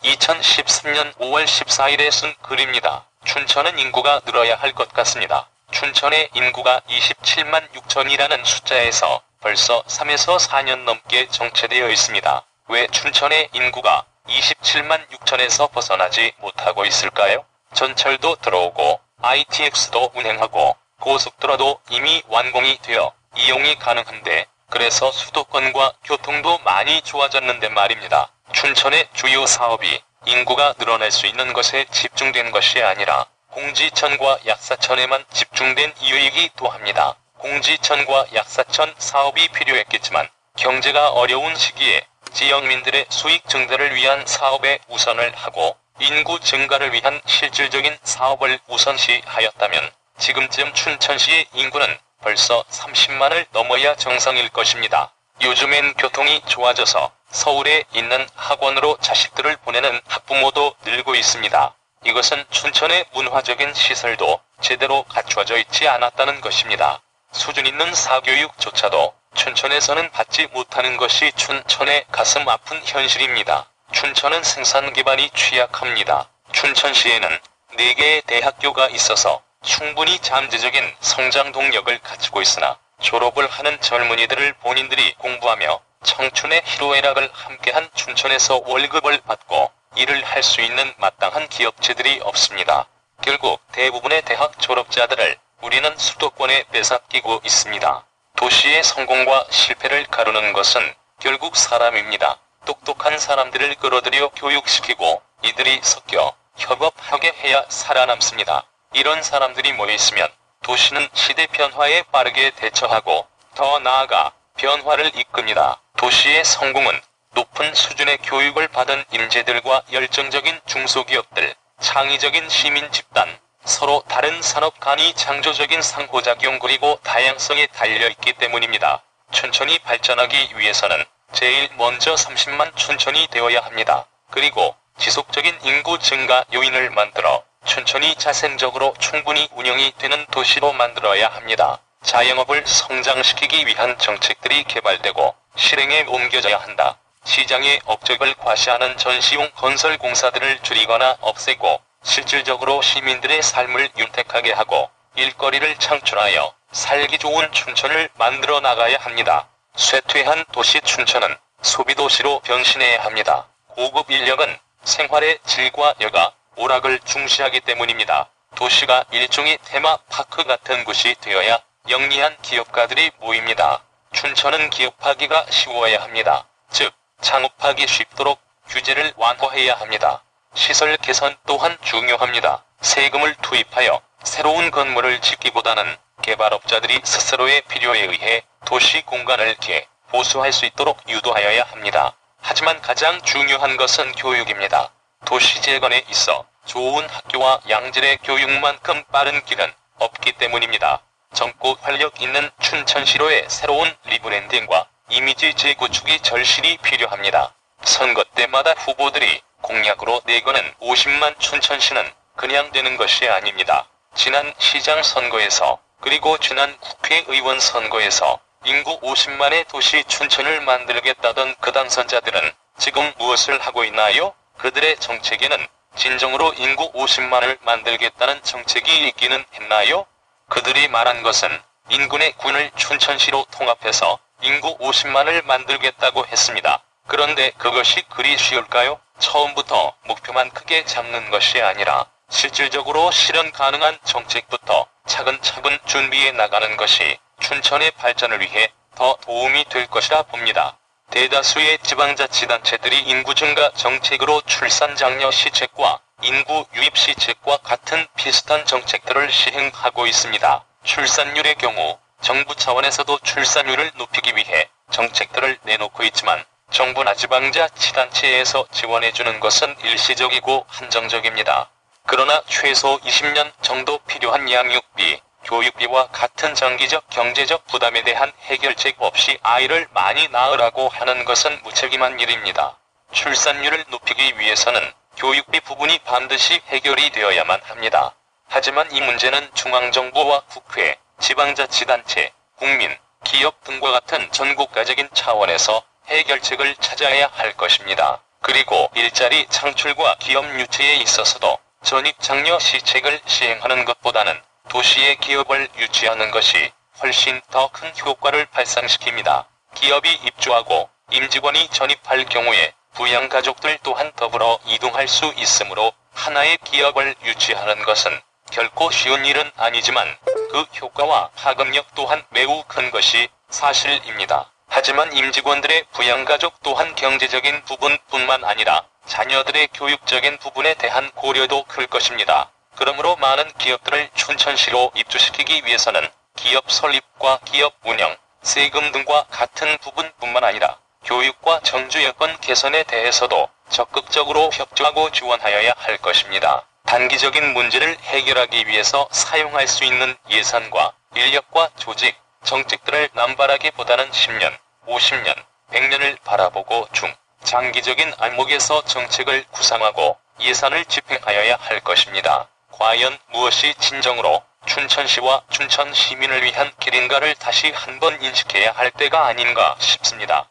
2013년 5월 14일에 쓴 글입니다. 춘천은 인구가 늘어야 할 것 같습니다. 춘천의 인구가 27만 6천이라는 숫자에서 벌써 3에서 4년 넘게 정체되어 있습니다. 왜 춘천의 인구가 27만 6천에서 벗어나지 못하고 있을까요? 전철도 들어오고 ITX도 운행하고 고속도로도 이미 완공이 되어 이용이 가능한데, 그래서 수도권과 교통도 많이 좋아졌는데 말입니다. 춘천의 주요 사업이 인구가 늘어날 수 있는 것에 집중된 것이 아니라 공지천과 약사천에만 집중된 이유이기도 합니다. 공지천과 약사천 사업이 필요했겠지만 경제가 어려운 시기에 지역민들의 수익 증대를 위한 사업에 우선을 하고 인구 증가를 위한 실질적인 사업을 우선시하였다면 지금쯤 춘천시의 인구는 벌써 30만을 넘어야 정상일 것입니다. 요즘엔 교통이 좋아져서 서울에 있는 학원으로 자식들을 보내는 학부모도 늘고 있습니다. 이것은 춘천의 문화적인 시설도 제대로 갖춰져 있지 않았다는 것입니다. 수준 있는 사교육조차도 춘천에서는 받지 못하는 것이 춘천의 가슴 아픈 현실입니다. 춘천은 생산 기반이 취약합니다. 춘천시에는 4개의 대학교가 있어서 충분히 잠재적인 성장 동력을 갖추고 있으나 졸업을 하는 젊은이들을 본인들이 공부하며 청춘의 희로애락을 함께한 춘천에서 월급을 받고 일을 할 수 있는 마땅한 기업체들이 없습니다. 결국 대부분의 대학 졸업자들을 우리는 수도권에 빼앗기고 있습니다. 도시의 성공과 실패를 가르는 것은 결국 사람입니다. 똑똑한 사람들을 끌어들여 교육시키고 이들이 섞여 협업하게 해야 살아남습니다. 이런 사람들이 모여있으면 도시는 시대 변화에 빠르게 대처하고 더 나아가 변화를 이끕니다. 도시의 성공은 높은 수준의 교육을 받은 인재들과 열정적인 중소기업들, 창의적인 시민 집단, 서로 다른 산업 간의 창조적인 상호작용 그리고 다양성에 달려있기 때문입니다. 춘천이 발전하기 위해서는 제일 먼저 30만 춘천이 되어야 합니다. 그리고 지속적인 인구 증가 요인을 만들어 춘천이 자생적으로 충분히 운영이 되는 도시로 만들어야 합니다. 자영업을 성장시키기 위한 정책들이 개발되고 실행에 옮겨져야 한다. 시장의 업적을 과시하는 전시용 건설 공사들을 줄이거나 없애고 실질적으로 시민들의 삶을 윤택하게 하고 일거리를 창출하여 살기 좋은 춘천을 만들어 나가야 합니다. 쇠퇴한 도시 춘천은 소비도시로 변신해야 합니다. 고급 인력은 생활의 질과 여가, 오락을 중시하기 때문입니다. 도시가 일종의 테마파크 같은 곳이 되어야 영리한 기업가들이 모입니다. 춘천은 기업하기가 쉬워야 합니다. 즉, 창업하기 쉽도록 규제를 완화해야 합니다. 시설 개선 또한 중요합니다. 세금을 투입하여 새로운 건물을 짓기보다는 개발업자들이 스스로의 필요에 의해 도시 공간을 보수할 수 있도록 유도하여야 합니다. 하지만 가장 중요한 것은 교육입니다. 도시 재건에 있어 좋은 학교와 양질의 교육만큼 빠른 길은 없기 때문입니다. 젊고 활력 있는 춘천시로의 새로운 리브랜딩과 이미지 재구축이 절실히 필요합니다. 선거 때마다 후보들이 공약으로 내거는 50만 춘천시는 그냥 되는 것이 아닙니다. 지난 시장 선거에서 그리고 지난 국회의원 선거에서 인구 50만의 도시 춘천을 만들겠다던 그 당선자들은 지금 무엇을 하고 있나요? 그들의 정책에는 진정으로 인구 50만을 만들겠다는 정책이 있기는 했나요? 그들이 말한 것은 인근의 군을 춘천시로 통합해서 인구 50만을 만들겠다고 했습니다. 그런데 그것이 그리 쉬울까요? 처음부터 목표만 크게 잡는 것이 아니라 실질적으로 실현 가능한 정책부터 차근차근 준비해 나가는 것이 춘천의 발전을 위해 더 도움이 될 것이라 봅니다. 대다수의 지방자치단체들이 인구 증가 정책으로 출산 장려 시책과 인구 유입 시책과 같은 비슷한 정책들을 시행하고 있습니다. 출산율의 경우 정부 차원에서도 출산율을 높이기 위해 정책들을 내놓고 있지만 정부나 지방자치단체에서 지원해주는 것은 일시적이고 한정적입니다. 그러나 최소 20년 정도 필요한 양육비, 교육비와 같은 장기적 경제적 부담에 대한 해결책 없이 아이를 많이 낳으라고 하는 것은 무책임한 일입니다. 출산율을 높이기 위해서는 교육비 부분이 반드시 해결이 되어야만 합니다. 하지만 이 문제는 중앙정부와 국회, 지방자치단체, 국민, 기업 등과 같은 전국가적인 차원에서 해결책을 찾아야 할 것입니다. 그리고 일자리 창출과 기업 유치에 있어서도 전입장려 시책을 시행하는 것보다는 도시의 기업을 유치하는 것이 훨씬 더 큰 효과를 발생시킵니다. 기업이 입주하고 임직원이 전입할 경우에 부양가족들 또한 더불어 이동할 수 있으므로 하나의 기업을 유치하는 것은 결코 쉬운 일은 아니지만 그 효과와 파급력 또한 매우 큰 것이 사실입니다. 하지만 임직원들의 부양가족 또한 경제적인 부분뿐만 아니라 자녀들의 교육적인 부분에 대한 고려도 클 것입니다. 그러므로 많은 기업들을 춘천시로 입주시키기 위해서는 기업 설립과 기업 운영, 세금 등과 같은 부분뿐만 아니라 교육과 정주 여건 개선에 대해서도 적극적으로 협조하고 지원하여야 할 것입니다. 단기적인 문제를 해결하기 위해서 사용할 수 있는 예산과 인력과 조직, 정책들을 남발하기보다는 10년, 50년, 100년을 바라보고 장기적인 안목에서 정책을 구상하고 예산을 집행하여야 할 것입니다. 과연 무엇이 진정으로 춘천시와 춘천 시민을 위한 길인가를 다시 한번 인식해야 할 때가 아닌가 싶습니다.